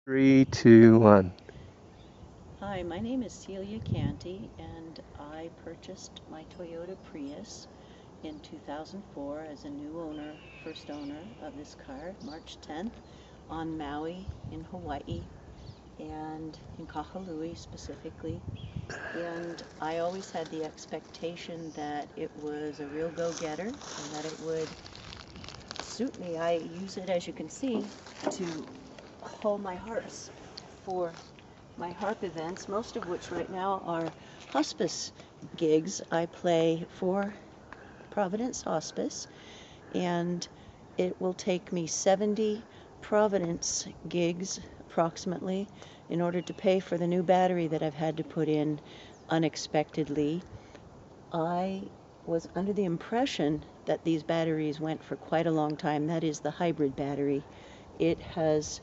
Three, two, one. Hi, my name is Celia Canty, and I purchased my Toyota Prius in 2004 as a new owner, first owner of this car, March 10th, on Maui in Hawaii, and in Kahului specifically. And I always had the expectation that it was a real go-getter and that it would suit me. I use it, as you can see, to haul my harps for my harp events, most of which right now are hospice gigs. I play for Providence Hospice, and it will take me 70 Providence gigs approximately in order to pay for the new battery that I've had to put in unexpectedly. I was under the impression that these batteries went for quite a long time. That is the hybrid battery. It has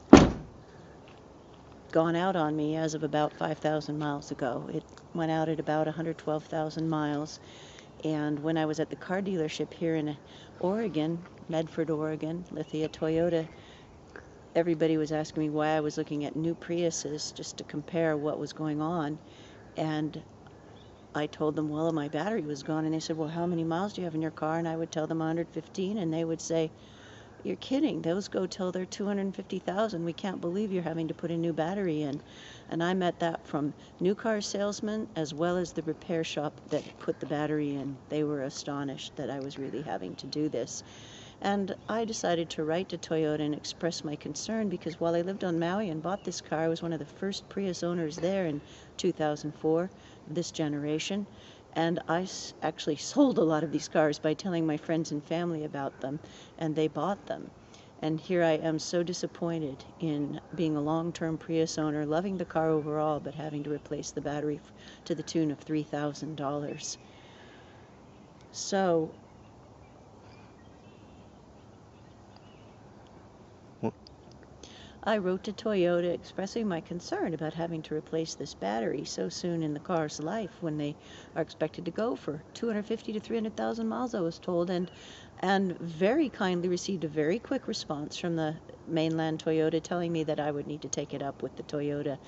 gone out on me as of about 5,000 miles ago. It went out at about 112,000 miles. And when I was at the car dealership here in Oregon, Medford, Oregon, Lithia Toyota, everybody was asking me why I was looking at new Priuses just to compare what was going on. And I told them, well, my battery was gone. And they said, well, how many miles do you have in your car? And I would tell them 115. And they would say, you're kidding. Those go till they're 250,000. We can't believe you're having to put a new battery in. And I met that from new car salesmen as well as the repair shop that put the battery in. They were astonished that I was really having to do this. And I decided to write to Toyota and express my concern because while I lived on Maui and bought this car, I was one of the first Prius owners there in 2004, this generation. And I actually sold a lot of these cars by telling my friends and family about them, and they bought them. And here I am so disappointed in being a long-term Prius owner, loving the car overall, but having to replace the battery to the tune of $3,000. So I wrote to Toyota expressing my concern about having to replace this battery so soon in the car's life when they are expected to go for 250 to 300,000 miles, I was told, and very kindly received a very quick response from the mainland Toyota telling me that I would need to take it up with the Toyota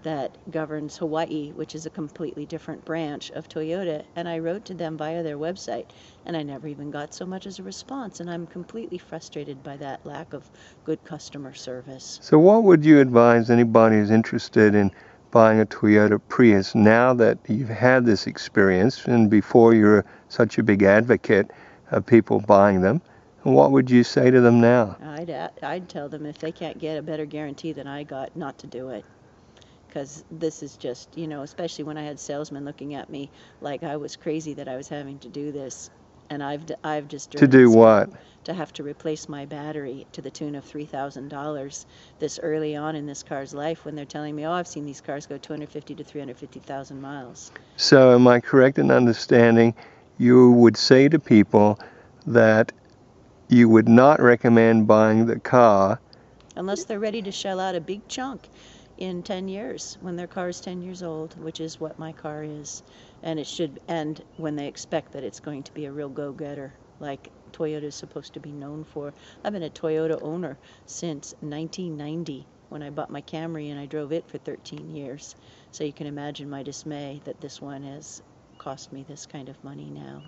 that governs Hawaii, which is a completely different branch of Toyota. And I wrote to them via their website, and I never even got so much as a response. And I'm completely frustrated by that lack of good customer service. So what would you advise anybody who's interested in buying a Toyota Prius now that you've had this experience and before you're such a big advocate of people buying them? And what would you say to them now? I'd tell them if they can't get a better guarantee than I got, not to do it. Because this is just, especially when I had salesmen looking at me like I was crazy that I was having to do this. And I've just To do what? to have to replace my battery to the tune of $3,000 this early on in this car's life when they're telling me, oh, I've seen these cars go 250 to 350,000 miles. So am I correct in understanding you would say to people that you would not recommend buying the car Unless they're ready to shell out a big chunk in 10 years when their car is 10 years old, which is what my car is. And it should, and when they expect that it's going to be a real go-getter like Toyota is supposed to be known for. I've been a Toyota owner since 1990 when I bought my Camry, and I drove it for 13 years. So you can imagine my dismay that this one has cost me this kind of money now.